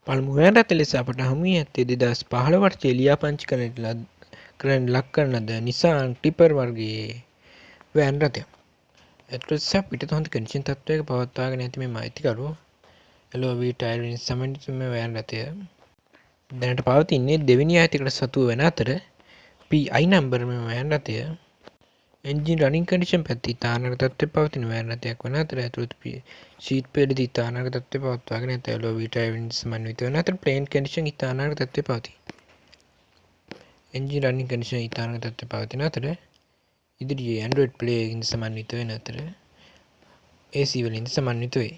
පළමු වෑන් රථ ලෙස අපට හමු වී ඇත්තේ 2015 වර්ෂයේ ලියාපදිංචි කරන ලක් කරන ලද නිසාන් ටිපර් වර්ගයේ වෑන් රථයක්. ඇතුළත සහ පිටත හොඳ කන්ඩිෂන් තත්ත්වයක පවත්වාගෙන ඇති මෙම අයිතිකරු LOV ටයර් වලින් සමන්විත මෙම වෑන් රථය දැනට පවතින්නේ දෙවෙනි අයිතිකට සතුව වන අතර PI නම්බර මෙම වෑන් රථය එන්ජින් රනින් කන්ඩිෂන් පැත්තේ ඉතා නරක තත්ත්වයක පවතින වෑන් රථයක් වන අතර ඇතුළත ෂීට් පෙළද ඉතා නරක තත්ත්වයක පවත්වාගෙන ඇත. LOV ටයර් වලින් සමන්විත වන අතර ප්ලේන් කන්ඩිෂන් ඉතා නරක තත්ත්වයක පවතී. එන්ජින් රනින් කන්ඩිෂන් ඉතා නරක තත්ත්වයක පවතින අතර ඉදිරියේ Android Play එකකින් සමන්විත වෙන අතර AC වලින් සමන්විත වේ.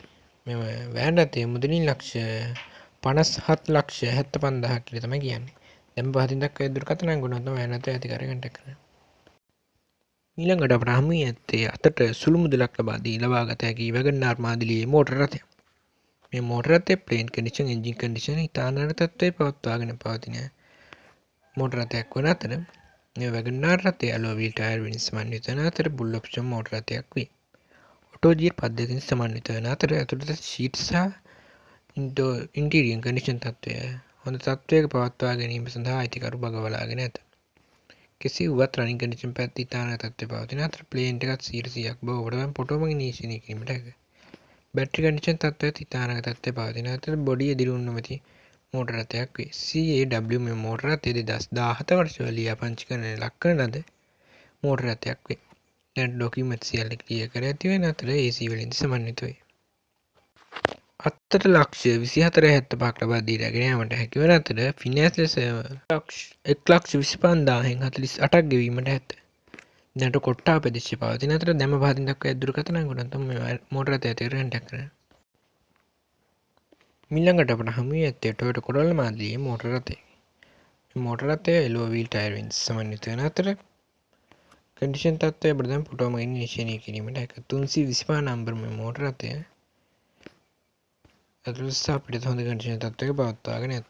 මෙම වෑන් රථය මුදලින් ලක්ෂ 57,75,000 කියලා තමයි කියන්නේ. දැන් පහතින් දක්වා දුරකථන අංගුණත් වෑන් රථය අධිකාරිය කන්ටැක්ට් කරන්න. ඊළඟට අපට හමු වී ඇත්තේ අතට සුළු මුදලක් ලබා ගත හැකි වැගන්ආර් මාදිලියේ මෝටර රථයක්. මේ මෝටර රථයේ ප්ලේන් කන්ඩිෂන් එන්ජින් කන්ඩිෂන් ඉතා නරක තත්ත්වයේ පවත්වාගෙන පවතින මෝටර රථයක් වන අතර මේ වැගන්ආර් රථය LOV ටයර් වලින් සමන්විත වන අතර බුල් ඔප්ෂන් මෝටර රථයක් වේ. ඔටෝ ගියර් පද්ධතියෙන් සමන්විත වන අතර ඇතුළත ෂීට් සහ ඉන්ටීරියර් කන්ඩිෂන් තත්ත්වය හොඳ තත්ත්වයක පවත්වා ගැනීම සඳහා අයිතිකරු බගවලාගෙන ඇත. කෙසේ වුවත් රනින් කන්ඩිෂන් පැත්තේ ඉතා නරක තත්ත්වයේ පවතින අතර ප්ලේන් එකත් 100%ක් බව ඔබට ෆොටෝමගින් නිරීක්ෂණය කිරීමට හැකියි. බැටරි කන්ඩිෂන් තත්ත්වයත් ඉතා නරක තත්ත්වයේ පවතින අතර බොඩිය දිරුණු නොමැති මෝටර රථයක් වේ. CAW මෙම මෝටර රථය 2017 වර්ෂයේ ලියාපදිංචි කරන ලක් කරන ලද මෝටර රථයක් වේ. දැන් ඩොකියුමන්ට් සියල්ල ක්ලියර් කර ඇති වන අතර AC වලින් සමන්විත වේ. අත්තට ලක්ෂ 24,75ක් ලබා දී රැගෙන යාමට හැකි වන අතර ෆිනෑන්ස් ලෙස 1,25,048ක් ගෙවීමට ඇත. දැනට කොට්ටා ප්‍රදේශයේ පවතින අතර දැම පහතින් දක්වා දුරකථන අංගුණත් තමයි මෝටර රථය අධිකාරිය කන්ටැක්ට් කරන්න. ඊළඟට අපට හමු වී ඇත්තේ Toyota Corolla මාදිලියේ මෝටර රථයකි. මේ මෝටර රථය LOV ටයර් වලින් සමන්විත වන අතර කන්ඩිෂන් තත්ත්වය අපට දැන් ෆොටෝමගින් නිරීක්ෂණය කිරීමට හැකියි. 325 නම්බර මේ මෝටර රථය ඇතුළත සහ පිටත හොඳ කන්ඩිෂන් තත්ත්වයක පවත්වාගෙන ඇත.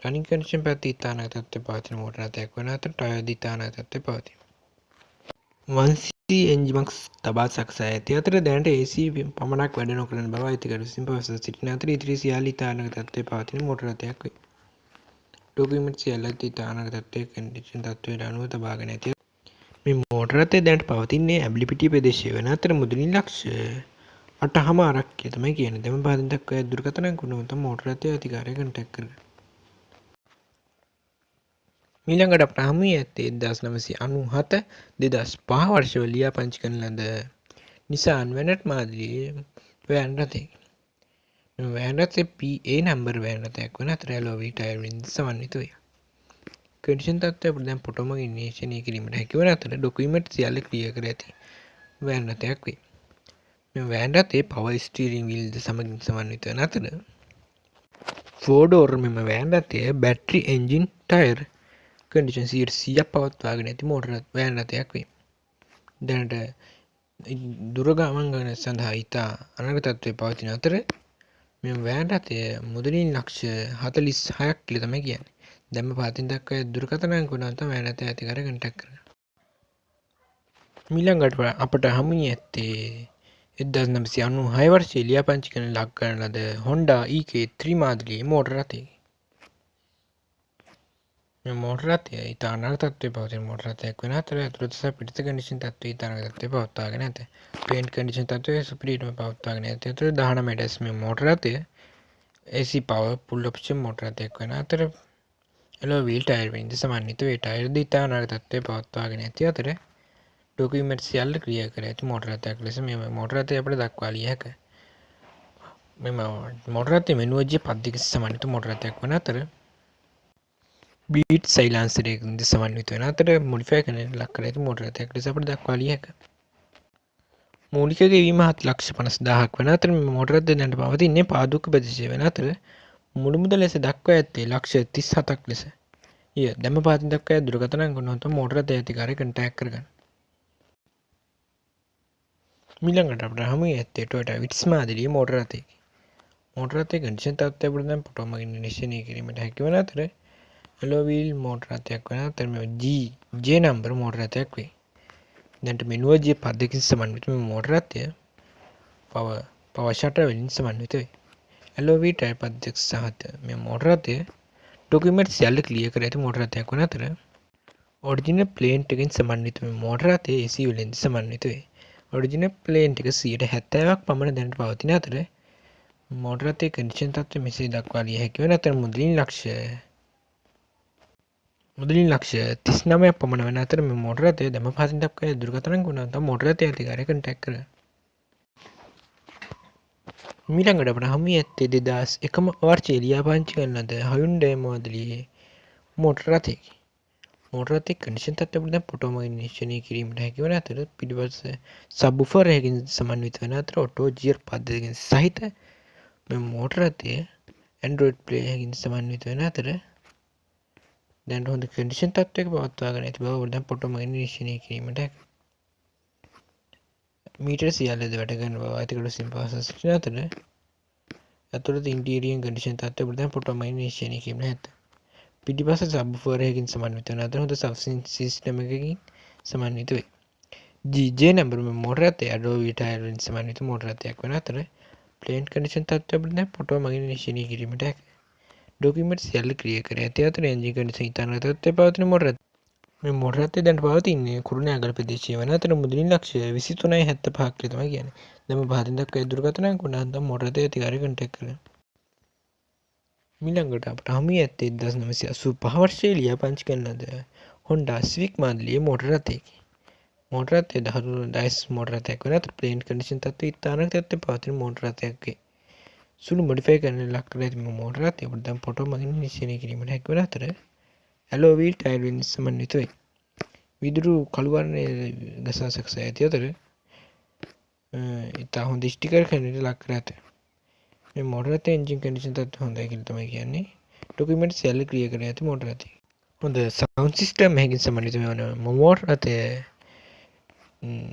රනින් කන්ඩිෂන් පැත්තේ ඉතා නරක තත්ත්වයේ පවතින මෝටර රථයක් වන අතර ටයර් ද ඉතා නරක තත්ත්වයේ පවතී. 1C එන්ජිමක් තබා සකසා ඇති අතර දැනට AC පමණක් වැඩ නොකරන බව අයිතිකරු විසින් පවසා සිටින අතර ඉදිරි සියල්ල ඉතා නරක තත්ත්වයේ පවතින මෝටර රථයක් වේ. ඩොකියුමන්ට් සියල්ලත් ඉතා නරක තත්ත්වයේ කන්ඩිෂන් තත්ත්වයට අනුව තබාගෙන ඇති. මේ මෝටර රථය දැනට පවතින්නේ ඇඹිලිපිටිය ප්‍රදේශයේ වන අතර මුදලින් ලක්ෂ 8,500ක් කියලා තමයි කියන්නේ. දැන් පහතින් දක්වා දුරකථන අංගුණත් මෝටර රථය අධිකාරිය කන්ටැක්ට් කරන්න. ඊළඟට අපට හමු වී ඇත්තේ 1997 2005 වර්ෂවල ලියාපදිංචි කරන ලද නිසාන් වෙනට් මාදිලියේ වෑන් රථයකි. මේ වෑන් රථය PA නම්බර වෑන් රථයක් වන අතර LOV ටයර් වලින් සමන්විත වේ. කන්ඩිෂන් තත්ත්වය අපට දැන් ෆොටෝමගින් නිරීක්ෂණය කිරීමට හැකි වන අතර ඩොකියුමන්ට් සියල්ල ක්ලියර් කර ඇති වෑන් රථයක් වේ. මේ වෑන් රථයේ පවර් ස්ටීරින් වීල් ද සමගින් සමන්විත වන අතර 4 ඩෝර් මෙම වෑන් රථය බැටරි එන්ජින් ටයර් කන්ඩිෂන් 100ක් පවත්වාගෙන ඇති මෝටර වෑන් රථයක් වේ. දැනට දුර ගමන් සඳහා ඉතා අනර්ග තත්ත්වයේ පවතින අතර මෙම වෑන් රථය මුදලින් ලක්ෂ 46ක් කියලා තමයි කියන්නේ. දැන් පහතින් දක්වා දුරකථන අංගුණත් තමයි වෑන් රථය අධිකාරිය කන්ටැක්ට් කරන්න. ඊළඟට අපට හමු වී ඇත්තේ 1996 වර්ෂයේ ලියාපදිංචි කරන ලක් කරන ලද Honda EK3 මාදිලියේ මෝටර රථයකි. මේ මෝටර රථය ඉතා නරක තත්ත්වයේ පවතින මෝටර රථයක් වන අතර ඇතුළත සහ පිටත කන්ඩිෂන් තත්ත්වය ඉතා නරක තත්ත්වයේ පවත්වාගෙන ඇත. පේන්ට් කන්ඩිෂන් තත්ත්වය සුපිරියටම පවත්වාගෙන ඇති අතර 19 ඩැස් මේ මෝටර රථය AC power pull option මෝටර රථයක් වන අතර LOV ටයර් වලින් සමන්විත වේ. ටයර් ද ඉතා නරක තත්ත්වයේ පවත්වාගෙන ඇති අතර ඩොකියුමන්ට් සියල්ල ක්ලියර් කර ඇති මෝටර රථයක් ලෙස මේ මෝටර රථය අපට දක්වා ලිය හැකියි. මෙම මෝටර රථය මෙනුවජ්‍ය පද්ධතියක සමන්විත මෝටර රථයක් වන අතර බීට් සයිලන්සර් එකකින් සමන්විත වන අතර මොඩිෆයි කරන ලක් කර ඇති මෝටර රථයක් ලෙස අපට දක්වා ලිය හැකියි. මූලික ගෙවීම 7,50,000ක් වන අතර මේ මෝටර රථය දැනට පවතින්නේ පාදුක්ක ප්‍රදේශයේ වන අතර මුළු මුදල ලෙස දක්වා ඇත්තේ ලක්ෂ 37ක් ලෙස. දැන් පහතින් දක්වා දුරකථන අංගුණත් මෝටර රථය අධිකාරිය කන්ටැක්ට් කරගන්න. ඊළඟට අපට හමු වී ඇත්තේ Toyota Vitz මාදිලියේ මෝටර රථයකි. මෝටර රථයේ කන්ඩිෂන් තත්ත්වය අපට දැන් ෆොටෝමගින් නිරීක්ෂණය කිරීමට හැකි වන අතර alloy wheel මෝටර රථයක් වන අතර මේ J නම්බර මෝටර රථයක් වේ. දැන්ට මෙනුව J පද්ධතියකින් සමන්විත මේ මෝටර රථය පවර් ෂටර් වලින් සමන්විත වේ. LOV ටයිප් අධ්‍යක්ෂ සහත මේ මෝටර රථය ඩොකියුමන්ට් සියල්ල ක්ලියර් කර ඇති මෝටර රථයක් වන අතර ඔරිජිනල් ප්ලේන් එකකින් සමන්විත මේ මෝටර රථය AC වලින් සමන්විත වේ. ඔරිජිනල් ප්ලේන් එක 70%ක් පමණ දැනට පවතින අතර මෝටර රථයේ කන්ඩිෂන් තත්ත්වය මෙසේ දක්වා ලිය හැකි වන අතර මුදලින් ලක්ෂ 39ක් පමණ වන අතර මේ මෝටර රථය දැම පහතින් දක්වා දුරකථන ගුණාන්ත මෝටර රථය අධිකාරිය කන්ටැක්ට් කර. ඊළඟට අපට හමු ඇත්තේ 2001ම වර්ෂයේ ලියාපදිංචි කරන ලද Hyundai මාඩලයේ මෝටර රථයකි. මෝටර රථයේ කන්ඩිෂන් තත්ත්වය දැන් ෆොටෝ මගින් නිරීක්ෂණය කිරීමට හැකි වන අතර පිටිපස්ස සබ්වූෆර් එකකින් සමන්විත වන අතර ඔටෝ ගියර් පද්ධතියකින් සහිත මේ මෝටර රථය Android Play එකකින් සමන්විත වන අතර දැන් හොඳ කන්ඩිෂන් තත්ත්වයක පවත්වාගෙන ඇති බව දැන් ෆොටෝ මගින් නිරීක්ෂණය කිරීමට හැකියි. මීටර සියල්ලද වැඩ කරන බව අතිකඩු සිම්පහස සිටින අතර ඇතුළත ඉන්ටීරියර් කන්ඩිෂන් තත්ත්වය දැන් ෆොටෝ මගින් නිරීක්ෂණය කිරීමට හැකියි. පිටිපස සබ්වූෆර් එකකින් සමන්විත වන අතර හොඳ සබ් සිස්ටම් එකකින් සමන්විත වේ. GJ නම්බර මේ මෝටර රථය Adobe Tile වලින් සමන්විත මෝටර රථයක් වන අතර ප්ලේන් කන්ඩිෂන් තත්ත්වය දැන් ෆොටෝ මගින් නිරීක්ෂණය කිරීමට හැකියි. ඩොකියුමන්ට් සියල්ල ක්ලියර් කර ඇති අතර එන්ජින් කන්ඩිෂන් ඉතාම තත්ත්වයේ පවතින මෝටර රථය. මේ මෝටර රථය දැන් පවතින්නේ කුරුණෑගල ප්‍රදේශයේ වන අතර මුදලින් ලක්ෂ 23.75ක් කියලා තමයි කියන්නේ. දැන් පහතින් දක්වා දුරකථන ගුණාන්ත මෝටර රථය අධිකාරිය කන්ටැක්ට් කරනවා. ඊළඟට අපට හමු ඇත්තේ 1985 වර්ෂයේ ලියාපදිංචි කරන ලද Honda Civic මාඩලයේ මෝටර රථයකි. මෝටර රථය දහරු ඩයිස් මෝටර රථයක් වන අතර ප්ලේන් කන්ඩිෂන් තත්ත්වයේ ඉතාම තත්ත්වයේ පවතින මෝටර රථයක් වේ. සුළු මොඩිෆයි කරන ලක් කර ඇති මේ මෝටර රථය අපට දැන් ෆොටෝ මගින් නිරීක්ෂණය කිරීමට හැකි වන අතර LOV ටයර් වලින් සමන්විත වේ. විදුරු කළු වර්ණයේ ගසා සකසා ඇති අතර ඉතා හොඳ ස්ටිකර් කැනට ලක් කර ඇත. මේ මෝටර රථයේ එන්ජින් කන්ඩිෂන් තත්ත්වය හොඳයි කියලා තමයි කියන්නේ. ඩොකියුමන්ට් සියල්ල ක්ලියර් කර ඇති මෝටර රථය. හොඳ සවුන්ඩ් සිස්ටම් එකකින් සමන්විත වන මෝටර රථය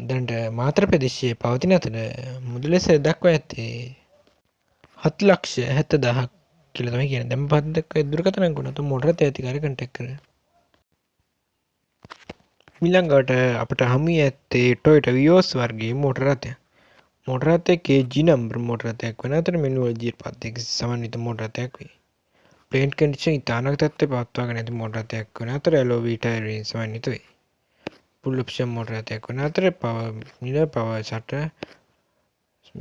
දැනට මාතර ප්‍රදේශයේ පවතින අතර මුදල ලෙස දක්වා ඇත්තේ 7,70,000ක් කියලා තමයි කියන්නේ. දැන් පහතින් දක්වා දුරකථන ගුණාන්ත මෝටර රථය අධිකාරිය කන්ටැක්ට් කරනවා. ඊළඟට අපට හමු ඇත්තේ Toyota Vios වර්ගයේ මෝටර රථයක්. මෝටර රථය KG නම්බර මෝටර රථයක් වන අතර මෙනුවල් ගියර් පද්ධතියකින් සමන්විත මෝටර රථයක් වේ. ප්ලේන් කන්ඩිෂන් ඉතාම තත්ත්වයේ පවත්වාගෙන ඇති මෝටර රථයක් වන අතර LOV ටයර් වලින් සමන්විත වේ. ෆුල් ඔප්ෂන් මෝටර රථයක් වන අතර පවර් ෂටර්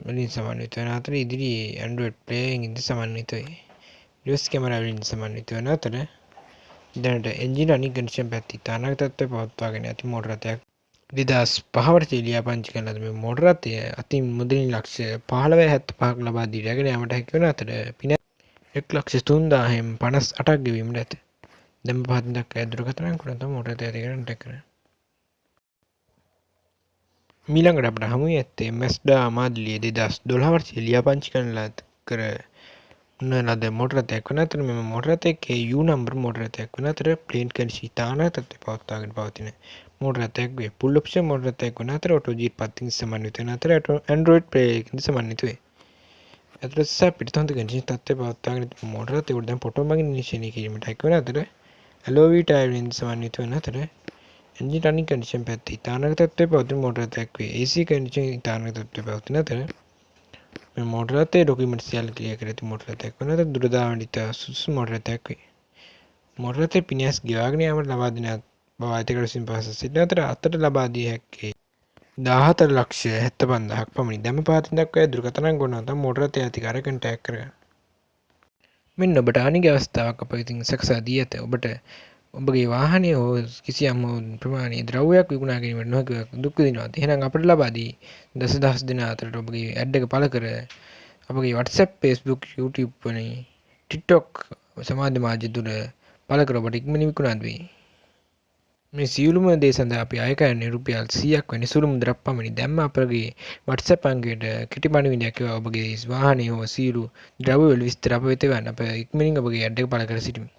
වලින් සමන්විත වන අතර ඉදිරියේ Android Play එකකින් සමන්විත වේ. රිවර්ස් කැමරා වලින් සමන්විත වන අතර දැනට එන්ජින් රනින් කන්ඩිෂන් පැත්ත ඉතාම තත්ත්වයේ පවත්වාගෙන ඇති මෝටර රථයක්. 2005 වර්ෂයේ ලියාපදිංචි කරන ලද මේ මෝටර රථය අතින් මුදලින් ලක්ෂ 15.75ක් ලබා දී රැගෙන යාමට හැකි වන අතර පින 1,03,058ක් ගෙවීමට ඇත. දැන් පහතින් දක්වා දුරකථන ගුණාන්ත මෝටර රථය අධිකාරිය කන්ටැක්ට් කරනවා. ඊළඟට අපට හමු ඇත්තේ Mazda මාඩලයේ 2012 වර්ෂයේ ලියාපදිංචි කරන ලද මෝටර රථයක් වන අතර මෙම මෝටර රථය KU නම්බර මෝටර රථයක් වන අතර ප්ලේන් කන්ඩිෂන් ඉතාම තත්ත්වයේ පවත්වාගෙන පවතින මෝටර රථයක් වේ. ෆුල් ඔප්ෂන් මෝටර රථයක් වන අතර ඔටෝ ගියර් පද්ධතියෙන් සමන්විත වන අතර Android Play එකකින් සමන්විත වේ. ඇතුළත සහ පිටත හොඳ කන්ඩිෂන් තත්ත්වයේ පවත්වාගෙන ඇති මෝටර රථය දැන් ෆොටෝ මගින් නිරීක්ෂණය කිරීමට හැකි වන අතර LOV ටයර් වලින් සමන්විත වන අතර එන්ජින් රනින් කන්ඩිෂන් පැත්තේ ඉතාම තත්ත්වයේ පවතින මෝටර රථයක් වේ. AC කන්ඩිෂන් ඉතාම තත්ත්වයේ පවතින අතර මේ මෝටර රථයේ ඩොකියුමන්ට් සියල්ල ක්ලියර් කර ඇති මෝටර රථයක් වන අතර දුර දාමට ඉතා සුදුසු මෝටර රථයක් වේ. මෝටර රථයේ පිනියස් ගෙවාගෙන යාමට ලබා දෙන බව අධිකරණ සිම්පහස සිටින අතර අතට ලබා දිය හැක්කේ 14,75,000ක් පමණි. දැන් පහතින් දක්වා දුරකථන ගුණාන්ත මෝටර රථය අධිකාරිය කන්ටැක්ට් කරගන්න. මෙන්න ඔබට අනිග අවස්ථාවක් අප ඉතින් සකසා දී ඇත. ඔබගේ වාහනය හෝ කිසියම් ප්‍රමාණයේ ද්‍රව්‍යයක් විකුණා ගැනීමට නොහැකිව දුක් විඳිනවා. එහෙනම් අපට ලබා දී දසදහස් දෙනා අතරට ඔබගේ ඇඩ් එක පළ කර අපගේ WhatsApp, Facebook, YouTube වැනි TikTok සමාජ මාධ්‍ය තුල පළ කර ඔබට ඉක්මනින් විකුණා දෙයි. මේ සියලුම දේ සඳහා අපි අය කරන්නේ රුපියල් 100ක් වැනි සුළු මුදලක් පමණි. දැන්ම අපගේ WhatsApp අංකයට කෙටි පණිවිඩයක් එවා ඔබගේ වාහනයේ හෝ සියලු ද්‍රව්‍ය වල විස්තර අප වෙත එවන්න. අප ඉක්මනින් ඔබගේ ඇඩ් එක පළ කර සිටිමු.